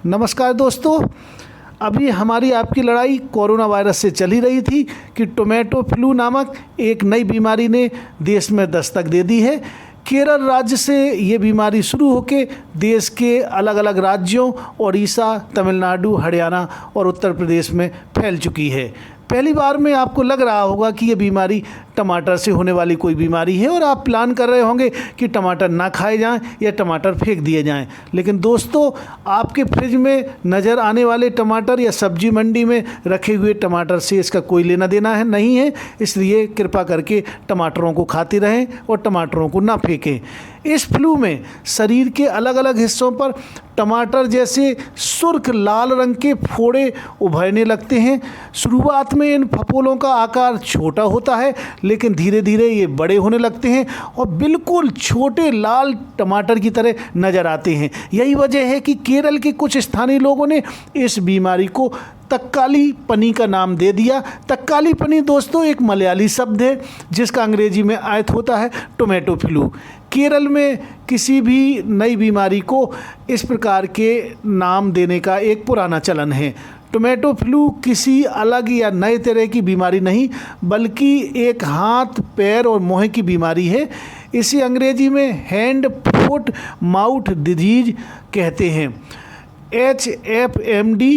नमस्कार दोस्तों। अभी हमारी आपकी लड़ाई कोरोना वायरस से चल ही रही थी कि टोमेटो फ्लू नामक एक नई बीमारी ने देश में दस्तक दे दी है। केरल राज्य से ये बीमारी शुरू होकर देश के अलग अलग राज्यों ओडिशा, तमिलनाडु, हरियाणा और उत्तर प्रदेश में फैल चुकी है। पहली बार में आपको लग रहा होगा कि ये बीमारी टमाटर से होने वाली कोई बीमारी है और आप प्लान कर रहे होंगे कि टमाटर ना खाए जाएं या टमाटर फेंक दिए जाएं। लेकिन दोस्तों, आपके फ्रिज में नज़र आने वाले टमाटर या सब्जी मंडी में रखे हुए टमाटर से इसका कोई लेना देना है नहीं है। इसलिए कृपा करके टमाटरों को खाते रहें और टमाटरों को ना फेंकें। इस फ्लू में शरीर के अलग अलग हिस्सों पर टमाटर जैसे सुर्ख लाल रंग के फोड़े उभरने लगते हैं। शुरुआत में इन फफोलों का आकार छोटा होता है, लेकिन धीरे धीरे ये बड़े होने लगते हैं और बिल्कुल छोटे लाल टमाटर की तरह नज़र आते हैं। यही वजह है कि केरल के कुछ स्थानीय लोगों ने इस बीमारी को तक्काली पनी का नाम दे दिया। तक्काली पनी दोस्तों एक मलयाली शब्द है जिसका अंग्रेजी में अर्थ होता है टोमेटो फ्लू। केरल में किसी भी नई बीमारी को इस प्रकार के नाम देने का एक पुराना चलन है। टोमेटो फ्लू किसी अलग या नए तरह की बीमारी नहीं, बल्कि एक हाथ, पैर और मुंह की बीमारी है। इसे अंग्रेजी में हैंड, फुट, माउथ डिजीज कहते हैं। HFMD,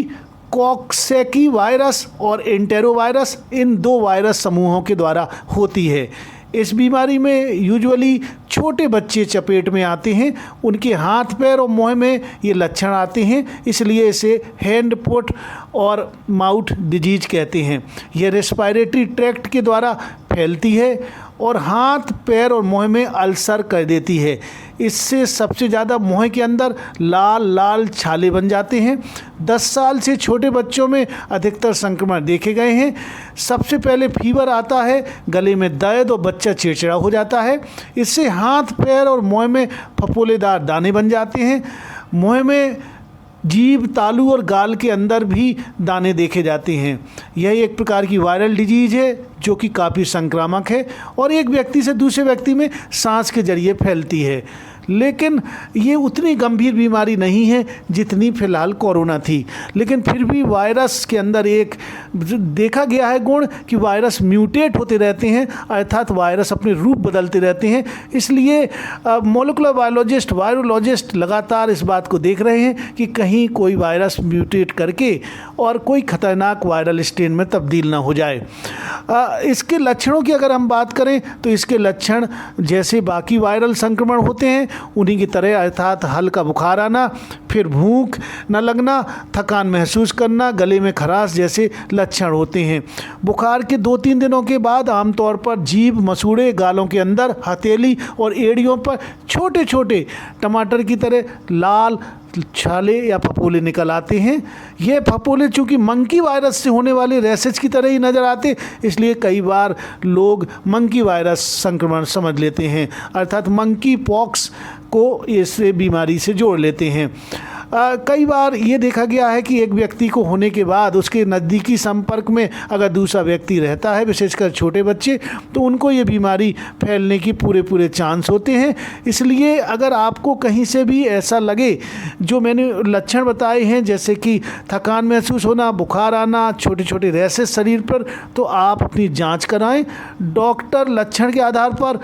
कॉक्सैकी वायरस और एंटेरोवायरस इन दो वायरस समूहों के द्वारा होती है। इस बीमारी में यूजुअली छोटे बच्चे चपेट में आते हैं। उनके हाथ, पैर और मुंह में ये लक्षण आते हैं, इसलिए इसे हैंड, फुट और माउथ डिजीज कहते हैं। यह रेस्पिरेटरी ट्रैक्ट के द्वारा फैलती है और हाथ, पैर और मुंह में अल्सर कर देती है। इससे सबसे ज़्यादा मुंह के अंदर लाल लाल छाले बन जाते हैं। 10 साल से छोटे बच्चों में अधिकतर संक्रमण देखे गए हैं। सबसे पहले फीवर आता है, गले में दर्द और बच्चा चिड़चिड़ा हो जाता है। इससे हाथ, पैर और मुंह में फफोलेदार दाने बन जाते हैं। मुंह में जीभ, तालू और गाल के अंदर भी दाने देखे जाते हैं। यह एक प्रकार की वायरल डिजीज है जो कि काफ़ी संक्रामक है और एक व्यक्ति से दूसरे व्यक्ति में सांस के जरिए फैलती है। लेकिन ये उतनी गंभीर बीमारी नहीं है जितनी फ़िलहाल कोरोना थी। लेकिन फिर भी वायरस के अंदर एक देखा गया है गुण कि वायरस म्यूटेट होते रहते हैं, अर्थात वायरस अपने रूप बदलते रहते हैं। इसलिए मॉलिक्यूलर बायोलॉजिस्ट, वायरोलॉजिस्ट लगातार इस बात को देख रहे हैं कि कहीं कोई वायरस म्यूटेट करके और कोई ख़तरनाक वायरल स्ट्रेन में तब्दील ना हो जाए। इसके लक्षणों की अगर हम बात करें तो इसके लक्षण जैसे बाकी वायरल संक्रमण होते हैं उन्हीं की तरह, अर्थात हल्का बुखार आना, फिर भूख न लगना, थकान महसूस करना, गले में खराश जैसे लक्षण होते हैं। बुखार के 2-3 दिनों के बाद आमतौर पर जीभ, मसूड़े, गालों के अंदर, हथेली और एड़ियों पर छोटे छोटे टमाटर की तरह लाल छाले या फफोले निकल आते हैं। ये फफोले चूँकि मंकी वायरस से होने वाले रैशेज की तरह ही नज़र आते, इसलिए कई बार लोग मंकी वायरस संक्रमण समझ लेते हैं, अर्थात मंकी पॉक्स को इस बीमारी से जोड़ लेते हैं। कई बार ये देखा गया है कि एक व्यक्ति को होने के बाद उसके नज़दीकी संपर्क में अगर दूसरा व्यक्ति रहता है, विशेषकर छोटे बच्चे, तो उनको ये बीमारी फैलने की पूरे चांस होते हैं। इसलिए अगर आपको कहीं से भी ऐसा लगे जो मैंने लक्षण बताए हैं, जैसे कि थकान महसूस होना, बुखार आना, छोटे छोटे रैशेज शरीर पर, तो आप अपनी जांच कराएं। डॉक्टर लक्षण के आधार पर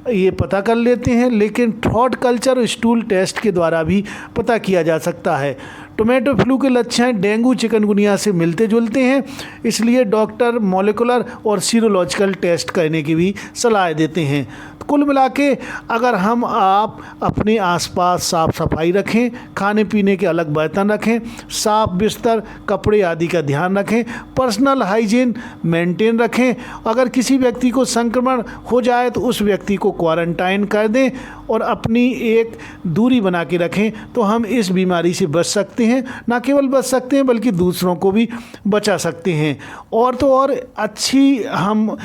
ये पता कर लेते हैं, लेकिन थ्रोट कल्चर और स्टूल टेस्ट के द्वारा भी पता किया जा सकता है। टोमेटो फ्लू के लक्षण डेंगू, चिकनगुनिया से मिलते जुलते हैं, इसलिए डॉक्टर मॉलिक्यूलर और सीरोलॉजिकल टेस्ट करने की भी सलाह देते हैं। कुल मिला के अगर आप अपने आसपास साफ़ सफाई रखें, खाने पीने के अलग बर्तन रखें, साफ बिस्तर, कपड़े आदि का ध्यान रखें, पर्सनल हाइजीन मेंटेन रखें, अगर किसी व्यक्ति को संक्रमण हो जाए तो उस व्यक्ति को क्वारंटाइन कर दें और अपनी एक दूरी बना के रखें, तो हम इस बीमारी से बच सकते हैं। ना केवल बच सकते हैं बल्कि दूसरों को भी बचा सकते हैं। और तो और अच्छी हम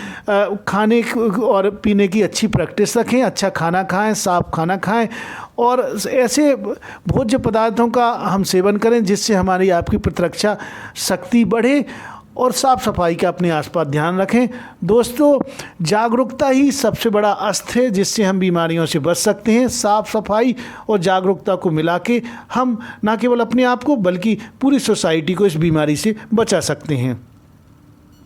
खाने और पीने की अच्छी प्रैक्टिस रखें, अच्छा खाना खाएं, साफ खाना खाएं और ऐसे भोज्य पदार्थों का हम सेवन करें जिससे हमारी आपकी प्रतिरक्षा शक्ति बढ़े और साफ़ सफाई का अपने आसपास ध्यान रखें। दोस्तों, जागरूकता ही सबसे बड़ा अस्त्र है जिससे हम बीमारियों से बच सकते हैं। साफ़ सफाई और जागरूकता को मिला के हम न केवल अपने आप को बल्कि पूरी सोसाइटी को इस बीमारी से बचा सकते हैं।